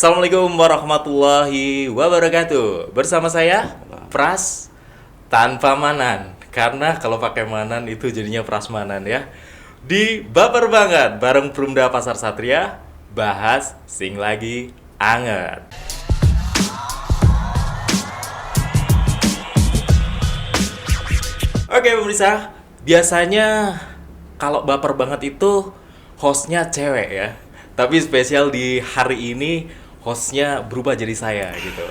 Assalamualaikum warahmatullahi wabarakatuh. Bersama saya Pras tanpa Manan. Karena kalau pakai Manan itu jadinya Prasmanan ya. Di Baper Banget bareng Perumda Pasar Satria, bahas sing lagi anget. Oke pemirsa, biasanya kalau Baper Banget itu hostnya cewek ya. Tapi spesial di hari ini hostnya berubah jadi saya gitu.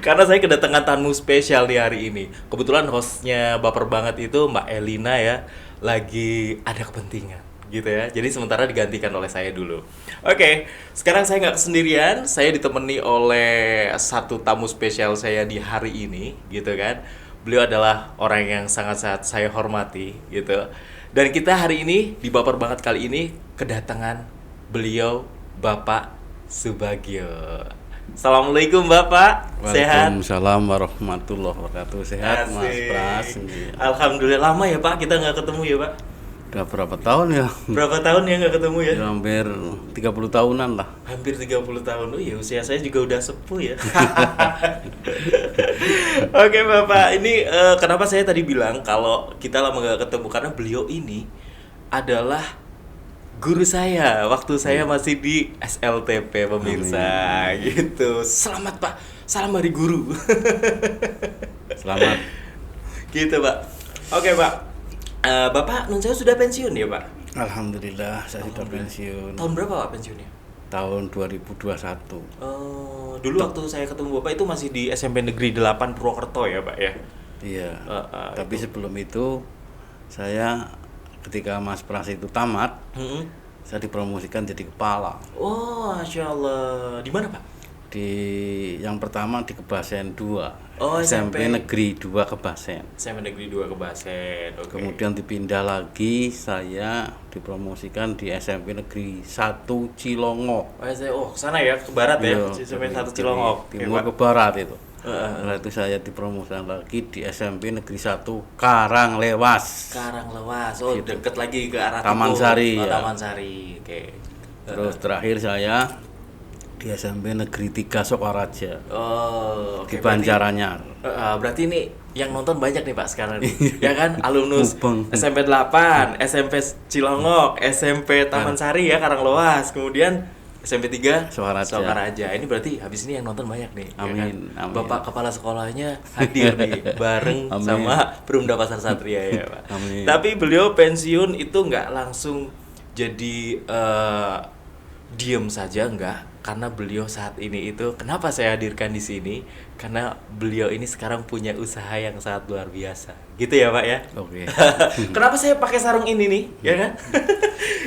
Karena saya kedatangan tamu spesial di hari ini. Kebetulan hostnya Baper Banget itu Mbak Elina ya, lagi ada kepentingan gitu ya. Jadi sementara digantikan oleh saya dulu. Oke, sekarang saya nggak sendirian. Saya ditemani oleh satu tamu spesial saya di hari ini gitu kan. Beliau adalah orang yang sangat-sangat saya hormati gitu. Dan kita hari ini di Baper Banget kali ini kedatangan beliau Bapak Subagio. Assalamualaikum Bapak. Sehat? Waalaikumsalam warahmatullahi wabarakatuh. Sehat Asik. Mas Pras. Alhamdulillah, lama ya Pak kita nggak ketemu ya Pak. Udah berapa tahun ya? Berapa tahun ya nggak ketemu ya? Ya, hampir 30 tahunan lah. Hampir 30 tahun. Oh ya, usia saya juga udah sepuh ya. Oke Bapak, ini kenapa saya tadi bilang kalau kita lama nggak ketemu, karena beliau ini adalah guru saya waktu saya masih di SLTP pemirsa. Amin. Gitu. Selamat Pak, salam hari guru. Selamat. Gitu Pak. Oke Pak, Bapak nun saya sudah pensiun ya Pak? Alhamdulillah saya sudah pensiun. Tahun berapa Pak pensiunnya? Tahun 2021. Dulu waktu saya ketemu Bapak itu masih di SMP Negeri 8 Purwokerto ya Pak ya? Iya. Tapi sebelum itu saya ketika Mas Pras itu tamat, saya dipromosikan jadi kepala. Oh, Masya Allah. Di mana Pak? Di yang pertama di Kebasen 2. Oh, SMP SMP. Negeri 2 Kebasen. SMP Negeri 2 Kebasen. Oke. Kemudian dipindah lagi, saya dipromosikan di SMP Negeri 1 Cilongok. Sana ya, ke barat ya, Iya, SMP 1 dari Cilongok. Oke, timur Pak. ke barat itu. Heeh. Setelah itu saya dipromosikan lagi di SMP Negeri 1 Karanglewas. Karanglewas. Oh, Gitu. deket lagi ke arah Taman timur. Sari, Oh, ya. Taman Sari. Oke. Terus terakhir saya di SMP Negeri 3 Sokaraja Oh, oke. di Banjaranyar. Berarti ini yang nonton banyak nih Pak sekarang nih. Ya kan? Alumnus Mubeng. SMP 8, SMP Cilongok, SMP Taman Sari ya, Karanglewas. Kemudian SMP 3 Sokaraja. Ini berarti habis ini yang nonton banyak nih. Ya kan? Amin, amin. Bapak kepala sekolahnya hadir nih bareng Amin. sama Perumda Pasar Satria ya Pak. Amin. Tapi beliau pensiun itu nggak langsung jadi diem saja, enggak, karena beliau saat ini itu kenapa saya hadirkan di sini, karena beliau ini sekarang punya usaha yang sangat luar biasa gitu ya Pak ya. Oke. Kenapa saya pakai sarung ini nih ya kan?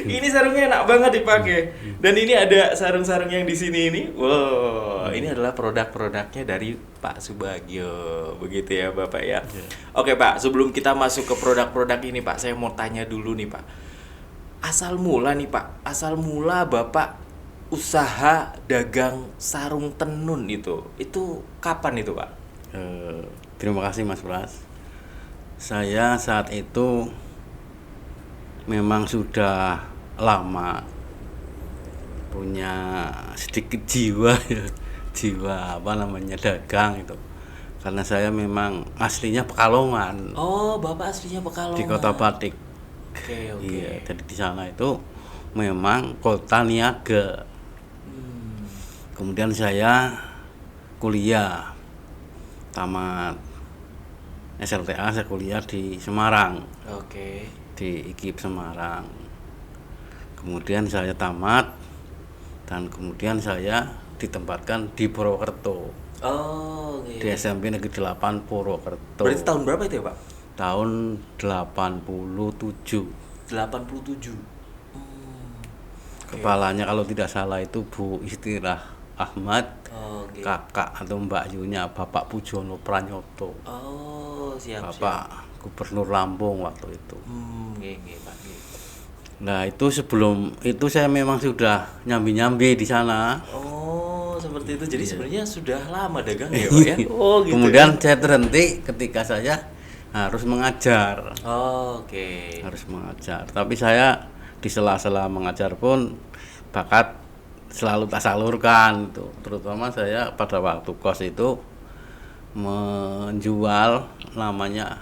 Ini sarungnya enak banget dipakai, dan ini ada sarung-sarung yang di sini ini. Wow, ini adalah produk-produknya dari Pak Subagio, begitu ya Bapak ya. Oke Pak, sebelum kita masuk ke produk-produk ini Pak, saya mau tanya dulu nih Pak. Asal mula nih Pak, asal mula Bapak usaha dagang sarung tenun itu kapan itu Pak? Terima kasih Mas Pras. Saya saat itu memang sudah lama punya sedikit jiwa ya, jiwa apa namanya dagang itu. Karena saya memang aslinya Pekalongan. Oh, Bapak aslinya Pekalongan. Di Kota Batik. Oke. Iya, jadi di sana itu memang kota niaga. Kemudian saya kuliah, tamat SLTA, saya kuliah di Semarang, Oke. di IKIP Semarang. Kemudian saya tamat dan kemudian saya ditempatkan di Purwokerto, Oh, oke. di SMP Negeri 8 Purwokerto. Berarti tahun berapa itu ya Pak? Tahun 87. 87. Kepalanya kalau tidak salah itu Bu Istirah Ahmad, Oke. kakak atau Mbak Yunya Bapak Pujono Pranyoto, Oh, siap. Bapak Gubernur Lampung waktu itu. Nggih, Pak. Nggih. Nah itu sebelum itu saya memang sudah nyambi-nyambi di sana. Oh, seperti itu. Jadi sebenarnya sudah lama dagang ya Pak ya? Oh, gitu. Kemudian saya terhenti ketika saya harus mengajar. Oh, oke. Harus mengajar. Tapi saya di sela-sela mengajar pun bakat selalu tak salurkan itu. Terutama saya pada waktu kos itu menjual namanya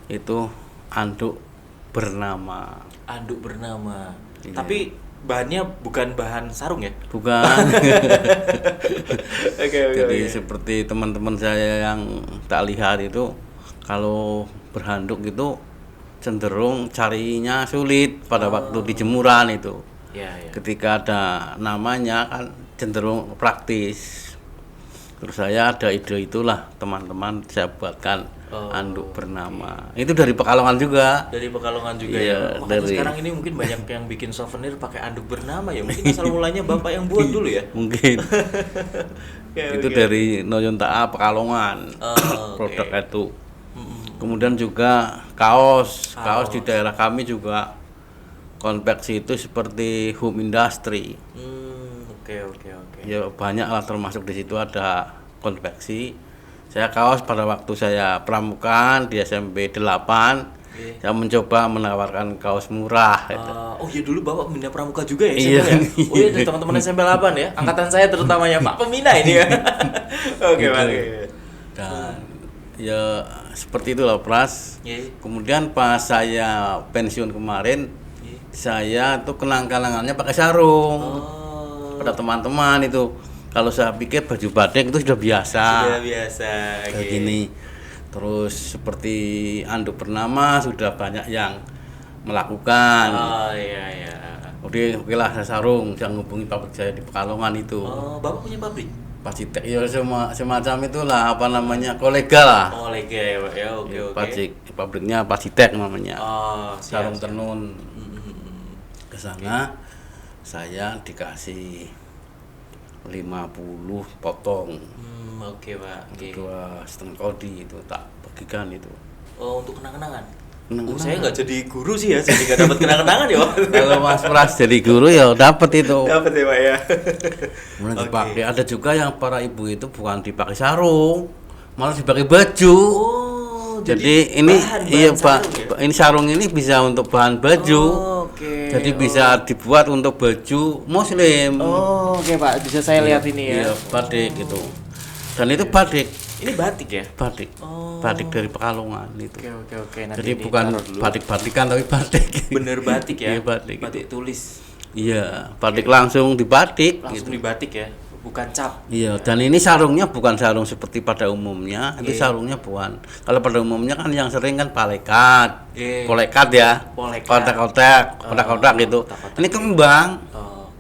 itu anduk bernama. Anduk bernama. Iya. Tapi bahannya bukan bahan sarung ya? Bukan. Oke. Jadi seperti teman-teman saya yang tak lihat itu, kalau berhanduk itu cenderung carinya sulit pada waktu di jemuran itu. Ya. Ketika ada namanya kan cenderung praktis. Terus saya ada ide itulah, teman-teman saya buatkan anduk bernama. Itu dari Pekalongan juga. Dari Pekalongan juga Iya, ya. Makanya dari- sekarang ini mungkin banyak yang bikin souvenir pakai anduk bernama ya. Mungkin asal mulanya Bapak yang buat dulu ya. Mungkin Oke, itu oke. dari Noyontaa Pekalongan. Oh, oke. Produk itu. Kemudian juga kaos di daerah kami juga konveksi itu seperti home industry. Oke. Ya banyak lah, termasuk di situ ada konveksi. Saya kaos pada waktu saya pramukaan di SMP 8, saya mencoba menawarkan kaos murah. Oh iya, dulu Bapak pembina pramuka juga ya Iya. SMP ya? Oh iya, dari teman-teman SMP 8 ya. Angkatan saya terutamanya Pak pembina ini ya. Oke, Pak. Dan ya seperti itulah Pras. Iya. Kemudian pas saya pensiun kemarin, saya tuh kenang-kenangannya pakai sarung. Pada teman-teman itu, kalau saya pikir baju batik itu sudah biasa. Sudah biasa. Kayak gini. Terus seperti anduk bernama sudah banyak yang melakukan. Oh iya. Oke lah, saya sarung, saya ngubungi pabrik saya di Pekalongan itu. Oh, Bapak punya pabrik? Pacitek ya semacam itulah, apa namanya, kolega lah. Oh, lega ya, Pak. Ya, oke. Pabriknya Pacitek namanya. Oh, Sarung siap. tenun. Ke sana saya dikasih 50 potong. Oke, Pak. Oke. 2,5 kodi itu tak bagikan itu. Oh, untuk kenang-kenangan. Kenang-kenangan. Saya nggak jadi guru sih ya, jadi nggak dapat kenang-kenangan ya, Pak. Kalau Mas Pras jadi guru ya dapat itu. Dapat ya, Pak ya. Kemudian dipakai. Ada juga yang para ibu itu bukan dipakai sarung, malah dipakai baju. Oh, Jadi ini bahan iya Pak, sarung ya? ini sarung ini bisa untuk bahan baju. Oke. Jadi bisa dibuat untuk baju muslim. Oh, oke Pak, bisa saya lihat ini ya. Iya, batik gitu. Dan itu batik, Ini batik ya? batik. Oh. Batik dari Pekalongan itu. Oke. Nanti Jadi ini bukan taruh dulu. batik-batikan tapi batik. Bener batik ya? Iya, batik. Batik tulis. Iya, batik langsung dibatik Langsung gitu. dibatik ya, bukan cap. Iya, dan ini sarungnya bukan sarung seperti pada umumnya. Itu sarungnya bukan. Kalau pada umumnya kan yang sering kan palekat, Iya. polekat ya, Polekat. kotak-kotak gitu. kotak-kotak. Ini kembang,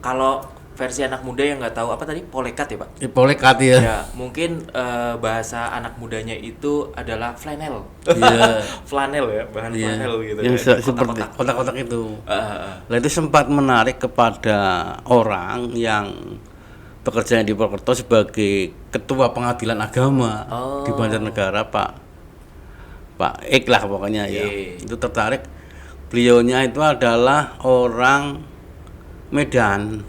Kalau versi anak muda yang nggak tahu apa tadi polekat ya Pak? polekat ya. Ya, mungkin bahasa anak mudanya itu adalah flanel. Iya. Flanel ya, bahan Iya. flanel gitu. Yang ya. seperti kotak-kotak itu. Ah. Nah, itu sempat menarik kepada orang yang bekerja di Purwokerto sebagai ketua pengadilan agama di Banjarnegara, Pak Ek lah pokoknya ya. Iya. Itu tertarik. Beliaunya itu adalah orang Medan.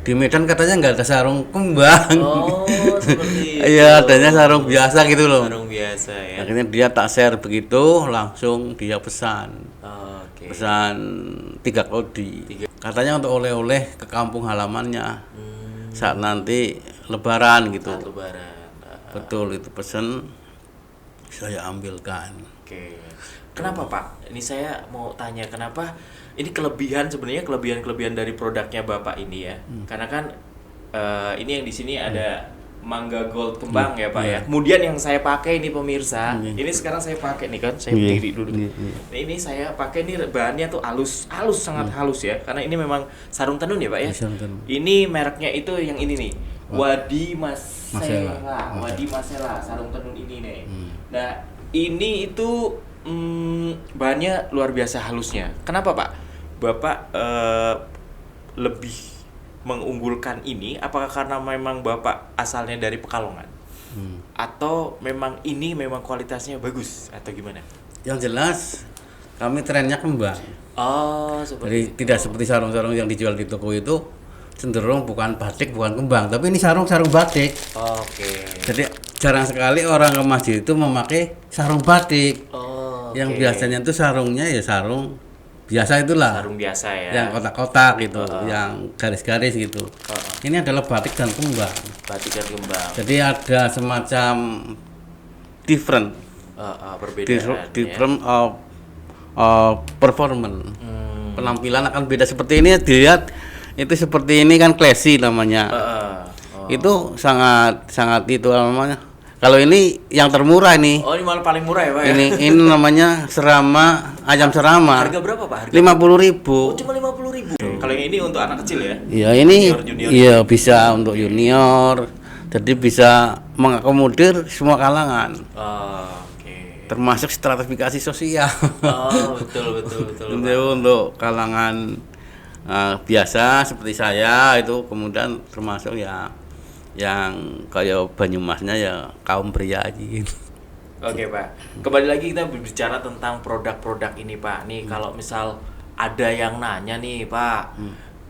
Di Medan katanya nggak ada sarung kembang. Oh, seperti itu. Iya, adanya sarung biasa gitu loh. Sarung biasa ya. Akhirnya dia tak share begitu, langsung dia pesan. Oke. Pesan 3 kodi. Katanya untuk oleh-oleh ke kampung halamannya. Saat nanti lebaran gitu. Saat lebaran. Betul, itu pesan saya ambilkan. Oke. Kenapa Pak? Ini saya mau tanya kenapa ini sebenarnya kelebihan dari produknya Bapak ini ya. Karena kan ini yang di sini ada mangga gold kembang ya Pak ya. Kemudian yang saya pakai ini pemirsa, ini sekarang saya pakai nih kan, saya berdiri dulu. Nah, ini saya pakai nih bahannya tuh halus sangat halus ya. Karena ini memang sarung tenun ya Pak ya. Sarung tenun. Ini mereknya itu yang ini nih. Wadi Masela. Wadi Masela sarung tenun ini nih. Nah, ini itu bahannya luar biasa halusnya. Kenapa Pak? Bapak lebih mengunggulkan ini? Apakah karena memang Bapak asalnya dari Pekalongan? Atau memang ini memang kualitasnya bagus? Atau gimana? Yang jelas kami trennya kembang. Oh, Jadi seperti tidak seperti sarung-sarung yang dijual di toko itu cenderung bukan batik, bukan kembang, tapi ini sarung batik. Oke. Jadi jarang sekali orang ke masjid itu memakai sarung batik. Oh, Yang oke. biasanya itu sarungnya ya sarung biasa itulah. Sarung biasa ya. Yang kotak-kotak gitu, yang garis-garis gitu. Ini adalah batik dan kembang. Batik dan kembang. Jadi ada semacam different Perbedaan. different of performance. Penampilan akan beda. Seperti ini dilihat itu seperti ini kan classy namanya. Itu sangat itu namanya. Kalau ini yang termurah ini. Oh, ini malah paling murah ya, Pak ya? Ini namanya serama, ayam serama. Harga berapa, Pak? Harga 50.000. Oh, cuma 50.000. Kalau yang ini untuk anak kecil ya? Iya, ini Junior. iya bisa untuk junior. Jadi bisa mengakomodir semua kalangan. Oke. Termasuk stratifikasi sosial. Oh, betul. Untuk kalangan biasa seperti saya itu, kemudian termasuk ya yang kayak Banyumasnya ya kaum pria aja gitu. Oke, Pak. Kembali lagi kita berbicara tentang produk-produk ini, Pak. Nih kalau misal ada yang nanya nih, Pak.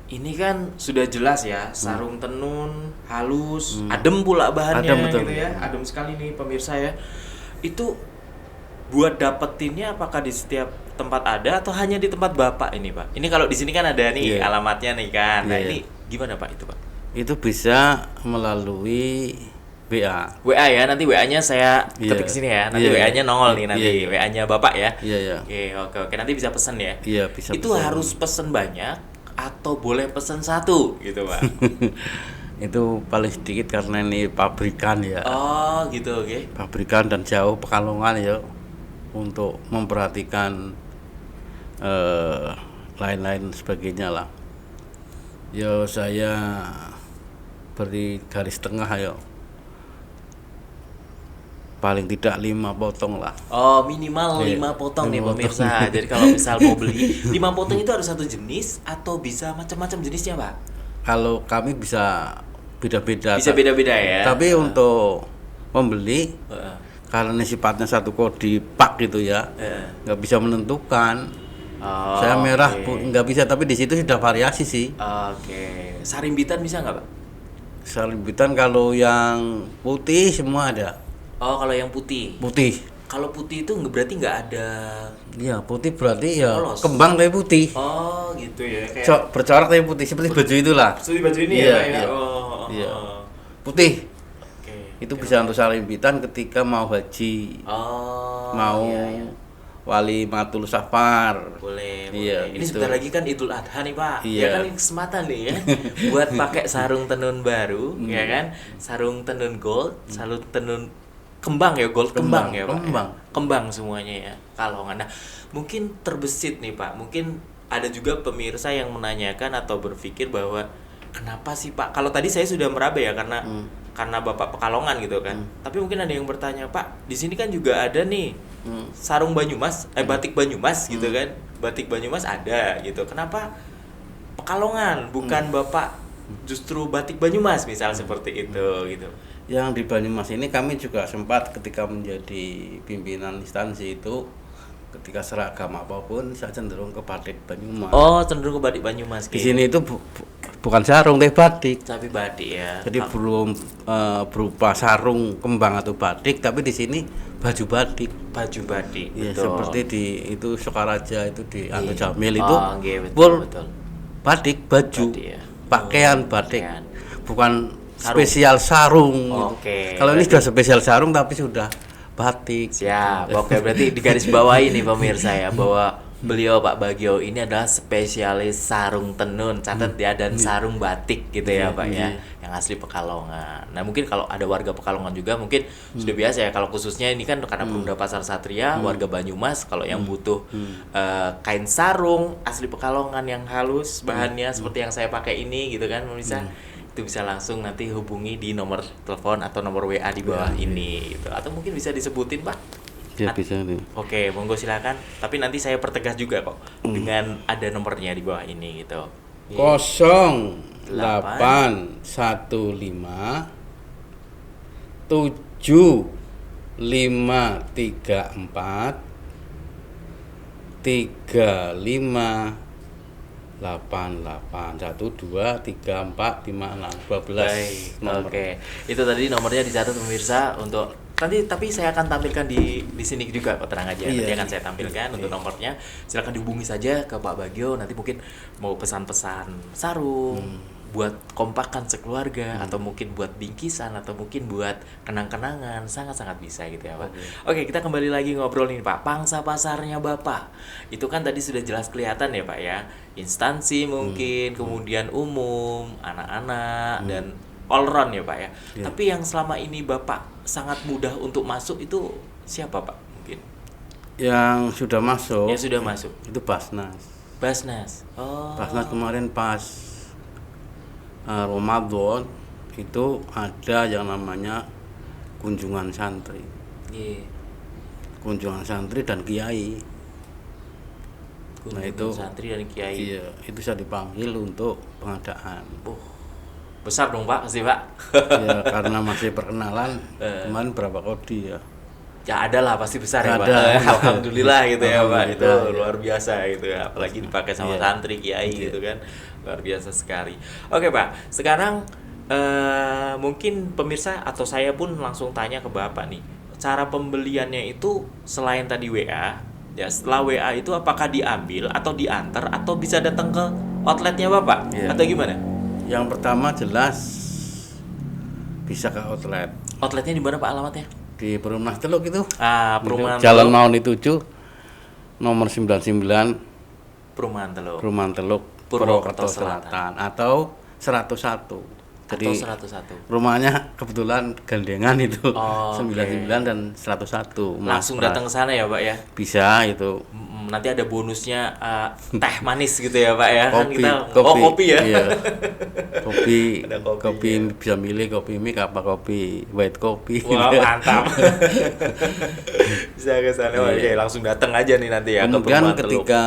Ini kan sudah jelas ya, sarung tenun halus, adem pula bahannya. Adem, betul. Gitu ya. Adem sekali nih pemirsa ya. Itu buat dapetinnya apakah di setiap tempat ada atau hanya di tempat Bapak ini, Pak? Ini kalau di sini kan ada nih alamatnya nih kan. Nah, ini gimana, Pak, itu, Pak? Itu bisa melalui WA. WA ya, nanti WA-nya saya ketik sini ya. Nanti WA-nya nongol nih nanti. WA-nya Bapak ya. Iya. Oke. Nanti bisa pesen ya. Iya, bisa. Itu pesen. harus pesen banyak atau boleh pesen satu gitu, Pak? Itu paling sedikit karena ini pabrikan ya. Oh, gitu, oke. Pabrikan dan jauh Pekalongan ya, untuk memperhatikan lain-lain sebagainya lah. Ya saya beri garis tengah ya, paling tidak 5 potong lah. Oh, minimal 5 potong nih pemirsa. Jadi kalau misal mau beli 5 potong itu harus satu jenis atau bisa macam-macam jenisnya, Pak? Kalau kami bisa beda-beda. Bisa beda-beda ya. Tapi untuk pembeli karena sifatnya satu kode pak gitu ya, nggak bisa menentukan. Saya merah nggak bisa, tapi di situ sudah variasi sih. Oke. Sarimbitan bisa nggak, Pak? Sarimbitan kalau yang putih semua ada. Oh, kalau yang putih. Putih. Kalau putih itu berarti nggak ada. Iya, putih berarti ya Polos. kembang tapi putih. Oh, gitu ya. Kayak Bercorak tapi putih seperti baju itulah. seperti baju ini Iya, ya, Pak, ya. iya. Oh. Iya. Putih. Oke. Itu bisa untuk sarimbitan ketika mau haji, Oh. mau iya. wali matul safar. Boleh. Iya, Ini gitu. sebentar lagi kan Idul Adha nih, Pak. Iya. Ya kan ini kesempatan nih ya buat pakai sarung tenun baru, ya kan? Sarung tenun gold, sarung tenun kembang ya, gold kembang ya, Pak. Kembang. Kembang semuanya ya. Kalongan. Nah, mungkin terbesit nih, Pak. Mungkin ada juga pemirsa yang menanyakan atau berpikir bahwa kenapa sih, Pak? Kalau tadi saya sudah meraba ya karena Bapak Pekalongan gitu kan. Tapi mungkin ada yang bertanya, Pak, di sini kan juga ada nih sarung Banyumas, batik Banyumas gitu kan. Batik Banyumas ada gitu. Kenapa Pekalongan bukan Bapak justru batik Banyumas misal seperti itu gitu. Yang di Banyumas ini kami juga sempat ketika menjadi pimpinan instansi itu, ketika seragam apapun saya cenderung ke batik Banyumas. Oh, cenderung ke batik Banyumas. Di sini itu bukan sarung tapi batik. Tapi batik ya. Jadi belum berupa sarung kembang atau batik, tapi di sini baju batik. Baju batik. Ya, betul. seperti di itu Sokaraja itu di Anu Jamil itu iya, full betul. batik baju. Batik, ya. Pakaian batik. pakaian. Bukan Sarung. spesial sarung. Oke, Kalau ini berarti- sudah spesial sarung tapi sudah batik. Siap. Oke, berarti di garis bawahi nih pemirsa ya bahwa beliau Pak Bagio ini adalah spesialis sarung tenun, catat ya, dan sarung batik gitu ya, Pak ya, yang asli Pekalongan. Nah, mungkin kalau ada warga Pekalongan juga mungkin sudah biasa ya, kalau khususnya ini kan karena Perumda Pasar Satria, warga Banyumas kalau yang butuh kain sarung asli Pekalongan yang halus, bahannya seperti yang saya pakai ini gitu kan pemirsa. Itu bisa langsung nanti hubungi di nomor telepon atau nomor WA di bawah ini gitu. Atau mungkin bisa disebutin, Pak. Ya bisa nih. Oke, monggo silakan. Tapi nanti saya pertegas juga kok dengan ada nomornya di bawah ini gitu. 0815 7534 3588 12 3456 12 Baik, nomor. oke. Itu tadi nomornya dicatat pemirsa untuk Nanti tapi saya akan tampilkan di sini juga kok, tenang aja. Nanti Iya. akan saya tampilkan untuk nomornya. Silakan dihubungi saja ke Pak Bagio. Nanti mungkin mau pesan-pesan sarung buat kompakan sekeluarga, atau mungkin buat bingkisan, atau mungkin buat kenang-kenangan, sangat-sangat bisa gitu ya Pak. Oke, kita kembali lagi ngobrol nih Pak. Pangsa pasarnya Bapak itu kan tadi sudah jelas kelihatan ya Pak ya. Instansi mungkin, kemudian umum, anak-anak dan all round ya Pak ya. Tapi yang selama ini Bapak sangat mudah untuk masuk itu siapa Pak mungkin? Yang sudah masuk. Yang sudah masuk. Itu Basnas. Basnas. Oh. Basnas kemarin pas Ramadan itu ada yang namanya kunjungan santri. Iya. Kunjungan santri dan kiai. Nah, itu santri dan kiai. Iya, itu saya dipanggil untuk pengadaan. Besar dong Pak, pasti Pak. Ya, karena masih perkenalan, kemarin berapa kodi ya? Ya ada lah, pasti besar ya Pak. Ada. Alhamdulillah gitu ya Pak. Itu Alhamdulillah, ya. luar biasa gitu ya. Apalagi dipakai sama Iya. santri, kiai gitu kan. Luar biasa sekali. Oke Pak, sekarang mungkin pemirsa atau saya pun langsung tanya ke Bapak nih. Cara pembeliannya itu selain tadi WA, ya setelah WA itu apakah diambil atau diantar atau bisa datang ke outletnya Bapak? Iya. Atau gimana? Yang pertama jelas bisa ke outlet Outletnya di mana Pak alamatnya? di Perumahan Teluk itu. Perumahan Jalan Teluk. Mauni 7 nomor 99 Perumahan Teluk. Perumahan Teluk Purwokerto Purwokerto Selatan. Selatan atau 101. Jadi Atau 101. rumahnya kebetulan gandengan itu. Oh, 99 dan 101. Mas Langsung Pras. datang ke sana ya Pak ya. Bisa itu. Nanti ada bonusnya teh manis gitu ya Pak ya. Kan Kopi, kita kopi ya. Iya. Kopi, Ada kopi, kopi ya. bisa milih kopi mik apa kopi white kopi. Wah, mantap. Bisa ke sana. Oke, langsung datang aja nih nanti ya ke Kemudian Perumahan Teluk. ketika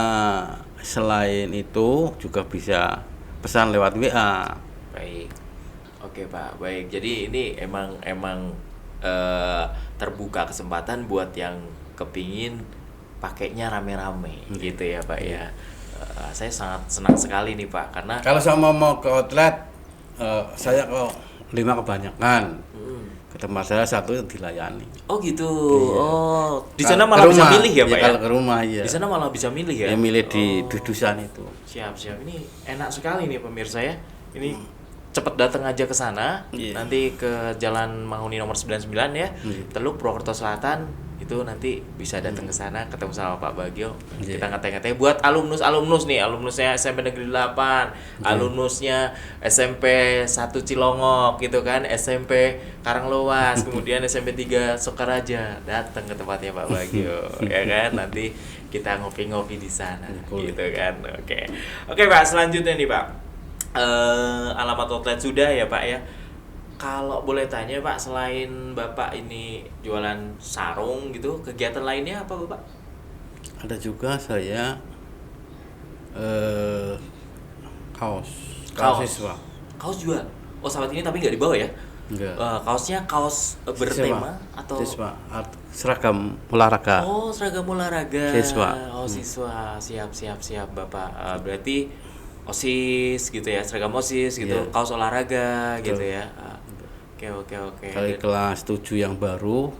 selain itu juga bisa pesan lewat WA. Baik. Oke Pak, baik. Jadi ini emang terbuka kesempatan buat yang kepingin pakainya rame-rame gitu ya Pak ya. Saya sangat senang sekali nih Pak karena Kalau sama mau ke outlet, saya kok 5 kebanyakan. Ke tempat saya 1 yang dilayani. oh gitu. Iya. Oh, di Kalau sana ke malah bisa rumah, milih ya Pak ya? Kalau ke rumah ya. Di sana malah bisa milih ya? Ya milih di Oh. dudusan itu. Siap. Ini enak sekali nih pemirsa ya. Ini cepet datang aja ke sana. Iya. Nanti ke Jalan Mahuni nomor 99 ya. Iya. Teluk Purwokerto Selatan. Itu nanti bisa datang ke sana ketemu sama Pak Bagio. Iya. Kita ngeteh-ngeteh buat alumnus nih, alumnusnya SMP Negeri 8, alumnusnya SMP 1 Cilongok gitu kan, SMP Karanglowas, kemudian SMP 3 Sokaraja. Datang ke tempatnya Pak Bagio ya kan. Nanti kita ngopi-ngopi di sana Boleh. gitu kan. Oke Pak, selanjutnya nih Pak. Alamat outlet sudah ya Pak ya. Kalau boleh tanya Pak, selain Bapak ini jualan sarung gitu, kegiatan lainnya apa Bapak? Ada juga saya kaos siswa. Kaos jual. Oh sahabat ini tapi nggak dibawa ya? Enggak. Kaosnya kaos bertema atau? siswa seragam olahraga. Oh seragam olahraga. Siswa. Oh siswa, siap Bapak. Berarti OSIS gitu ya, seragam OSIS gitu, Iya. kaos olahraga gitu Betul. ya. Oke. Kali kelas 7 yang baru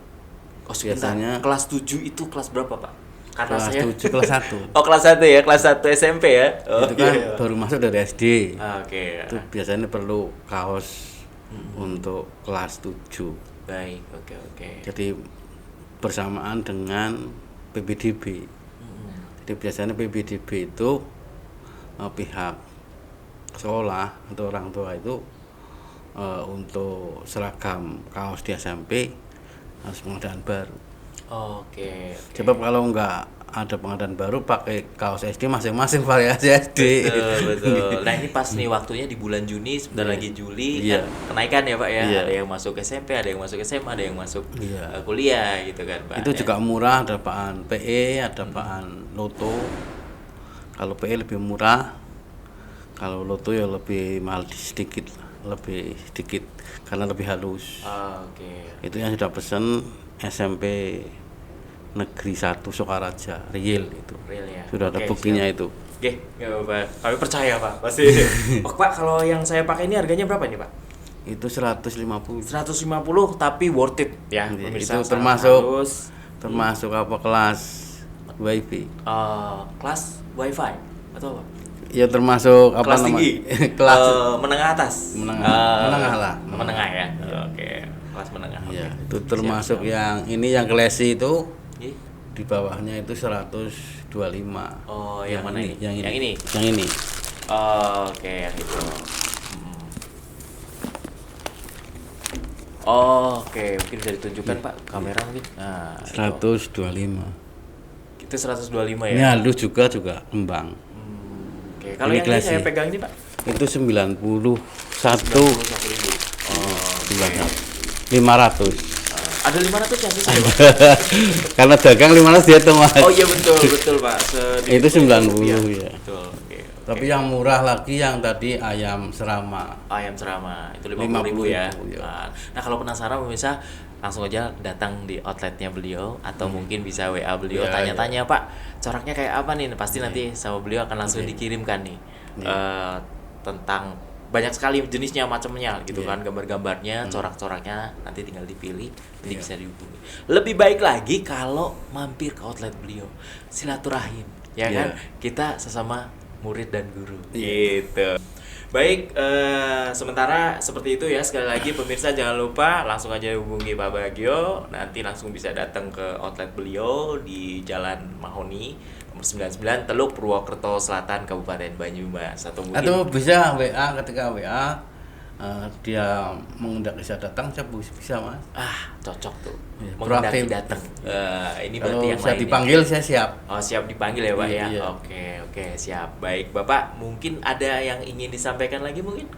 Oh sebentar, biasanya kelas 7 itu kelas berapa Pak? Karena kelas saya 7 kelas 1. Oh kelas 1 ya, kelas 1 SMP ya? Oh, Itu kan iya. baru masuk dari SD. Oke. Itu biasanya perlu kaos untuk kelas 7. Baik, oke. Jadi bersamaan dengan PPDB. Jadi biasanya PPDB itu pihak sekolah atau orang tua itu untuk seragam kaos di SMP harus pengadaan baru. Oke. Sebab kalau enggak ada pengadaan baru pakai kaos SD masing-masing variasi SD. Betul. Nah ini pas nih waktunya di bulan Juni, sebentar lagi Juli Iya. kan kenaikan ya Pak ya. Iya. Ada yang masuk SMP, ada yang masuk SMA, ada yang masuk Iya. kuliah gitu kan Pak. Itu ya. juga murah, ada apaan PE, ada apaan Loto. Kalau PE lebih murah, kalau Loto ya lebih mahal sedikit, karena lebih halus. Oke. Itu yang sudah pesen SMP Negeri 1 Sokaraja, real itu. Real ya. Sudah ada Oke, buktinya siap. itu. Oke, nggak apa-apa. Kami percaya Pak, pasti. Oh Pak, kalau yang saya pakai ini harganya berapa nih Pak? Itu 150. 150 tapi worth it ya. Iya, Pemirsa, itu sangat termasuk halus. termasuk apa kelas wifi. Kelas wifi atau apa? Ya termasuk apa Kelas tinggi. kelas Menengah atas. menengah lah. Menengah ya. Oke. Kelas menengah. Ya, Oke. itu termasuk yang ini yang klasi itu Ih. di bawahnya itu 125. Oh, yang mana ini? Yang ini. Yang ini? Yang ini. Oke, yang itu. Oke, mungkin bisa ditunjukkan Pak kamera mungkin. Nah, 125. itu 125 Ini ya. halus juga kembang. Oke, kalau Ini yang ini saya classy. pegang ini Pak. Itu 91 91.000. bulan 500. Ada 500 yang sisa ya, Pak? Karena dagang 500 dia tuh Mas. Oh iya betul Pak. Itu 90 ya. ya. Betul. Oke. Tapi yang murah lagi yang tadi ayam serama. Ayam serama itu 50.000 ya. 50.000, ya. Nah, kalau penasaran pemirsa langsung aja datang di outletnya beliau atau mungkin bisa WA beliau Ya, tanya-tanya Pak coraknya kayak apa nih, pasti nanti sama beliau akan langsung dikirimkan nih tentang banyak sekali jenisnya macamnya gitu kan, gambar-gambarnya, corak-coraknya nanti tinggal dipilih, nanti bisa dihubungi. Lebih baik lagi kalau mampir ke outlet beliau, silaturahim ya kan, kita sesama murid dan guru gitu. Baik, sementara seperti itu ya. Sekali lagi pemirsa jangan lupa langsung aja hubungi Pak Bagio. Nanti langsung bisa datang ke outlet beliau di Jalan Mahoni nomor 99 Teluk Purwokerto Selatan Kabupaten Banyumas. Atau bisa WA, ketika WA dia mengundang saya datang, saya bisa Mas. Cocok tuh. Ya, Mengundang proaktif. datang. Ini Kalau berarti yang saya lain. dipanggil saya siap. Oh, siap dipanggil ya, Pak ya. Iya. Oke, siap. Baik, Bapak, mungkin ada yang ingin disampaikan lagi mungkin?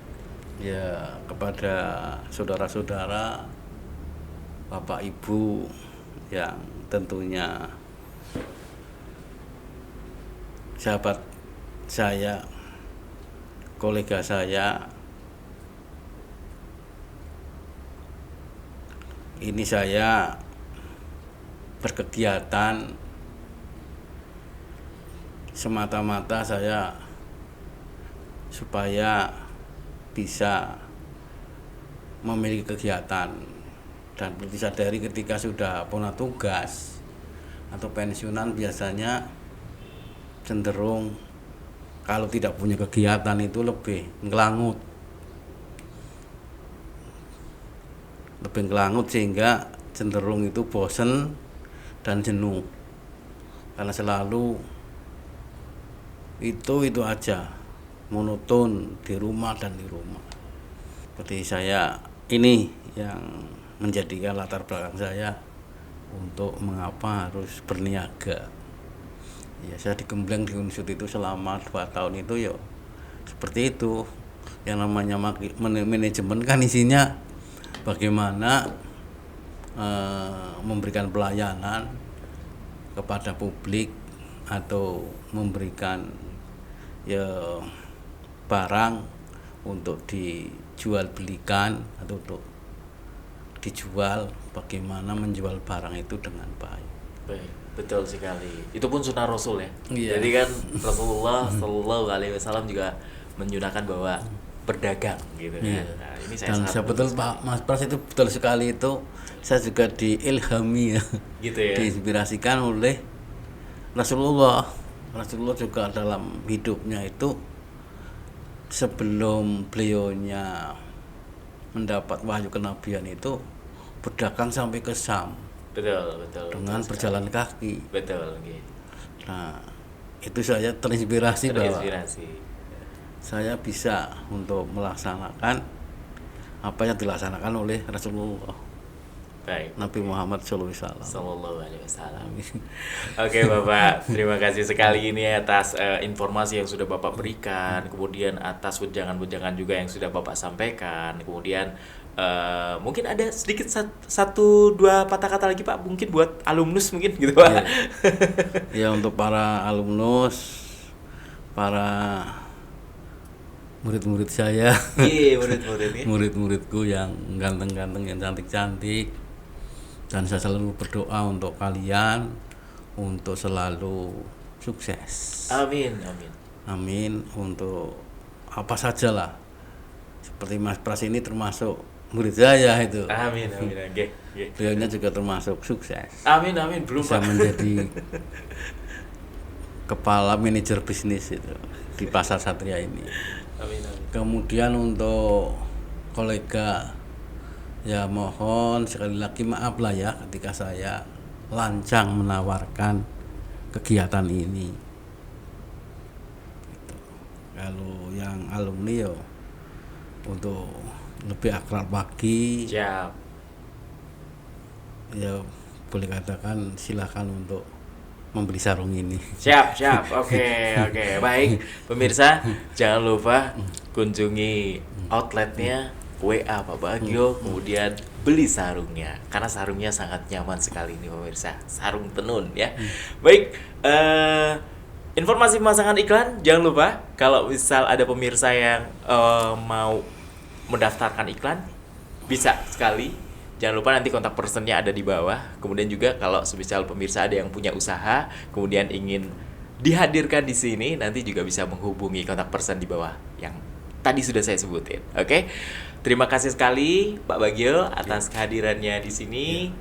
Ya, kepada saudara-saudara, Bapak Ibu yang tentunya sahabat saya, kolega saya, ini saya berkegiatan semata-mata saya supaya bisa memiliki kegiatan, dan perlu disadari ketika sudah punah tugas atau pensiunan biasanya cenderung kalau tidak punya kegiatan itu lebih ngelangut sehingga cenderung itu bosen dan jenuh karena selalu itu aja monoton di rumah. Seperti saya ini yang menjadikan latar belakang saya untuk mengapa harus berniaga. Ya, saya digembleng di Unsur itu selama 2 tahun itu ya seperti itu. Yang namanya manajemen kan isinya bagaimana memberikan pelayanan kepada publik atau memberikan ya barang untuk dijual belikan atau untuk dijual, bagaimana menjual barang itu dengan baik. Baik, betul sekali. Itu pun sunnah Rasul ya. Iya. Jadi kan Rasulullah Shallallahu Alaihi Wasallam juga menyunahkan bahwa berdagang gitu. Iya. Nah, ini saya Dan sangat saya betul Pak Mas Pras itu betul sekali itu. Saya juga diilhami ya, gitu ya. diinspirasikan oleh Rasulullah. Rasulullah juga dalam hidupnya itu sebelum beliaunya mendapat wahyu kenabian itu berdagang sampai ke Syam Betul. dengan betul berjalan sekali. kaki. Betul, gitu. Nah, itu saya terinspirasi bahwa Terinspirasi. saya bisa untuk melaksanakan apa yang dilaksanakan oleh Rasulullah Baik. Nabi Muhammad SAW. Sallallahu Alaihi Wasallam. Oke Bapak, terima kasih sekali ini atas informasi yang sudah Bapak berikan, kemudian atas wejangan-wejangan juga yang sudah Bapak sampaikan, kemudian mungkin ada sedikit satu dua patah kata lagi Pak, mungkin buat alumnus mungkin gitu Pak. Ya, untuk para alumnus, para murid-murid saya, Iya, murid-muridnya. murid-muridku yang ganteng-ganteng, yang cantik-cantik, dan saya selalu berdoa untuk kalian untuk selalu sukses. Amin. Amin, untuk apa sajalah, seperti Mas Pras ini termasuk murid saya itu. Amin, amin, nggih, nggih. Beliaunya juga termasuk sukses. Amin, amin, belum Bisa Pak. menjadi kepala manajer bisnis itu di Pasar Satria ini. Amin, amin. Kemudian untuk kolega, ya mohon sekali lagi maaf lah ya ketika saya lancang menawarkan kegiatan ini. Gitu. Kalau yang alumni yo untuk lebih akrab lagi, Siap. ya boleh katakan silakan untuk membeli sarung ini. Siap, siap. Oke, oke. Baik, pemirsa, jangan lupa kunjungi outletnya WA Pak Bagio, kemudian beli sarungnya. Karena sarungnya sangat nyaman sekali nih pemirsa. Sarung tenun ya. Baik, informasi pemasangan iklan, jangan lupa kalau misal ada pemirsa yang mau mendaftarkan iklan, bisa sekali. Jangan lupa nanti kontak personnya ada di bawah. Kemudian juga kalau semisal pemirsa ada yang punya usaha, kemudian ingin dihadirkan di sini, nanti juga bisa menghubungi kontak person di bawah yang tadi sudah saya sebutin. Oke? Terima kasih sekali Pak Bagio atas kehadirannya di sini.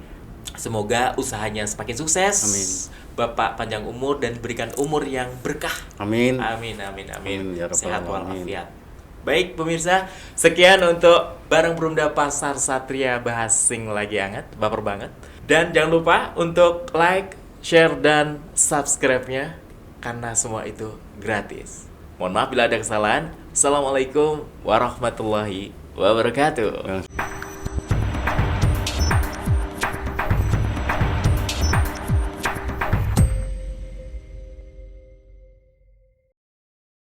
Semoga usahanya semakin sukses. Amin. Bapak panjang umur dan berikan umur yang berkah. Amin. Amin, amin, amin. Amin, ya Rabbal Sehat Alamin. walafiat. Baik pemirsa, sekian untuk Bareng Perumda Pasar Satria bahas sing lagi hangat, baper banget. Dan jangan lupa untuk like, share, dan subscribe-nya karena semua itu gratis. Mohon maaf bila ada kesalahan. Assalamualaikum warahmatullahi wabarakatuh.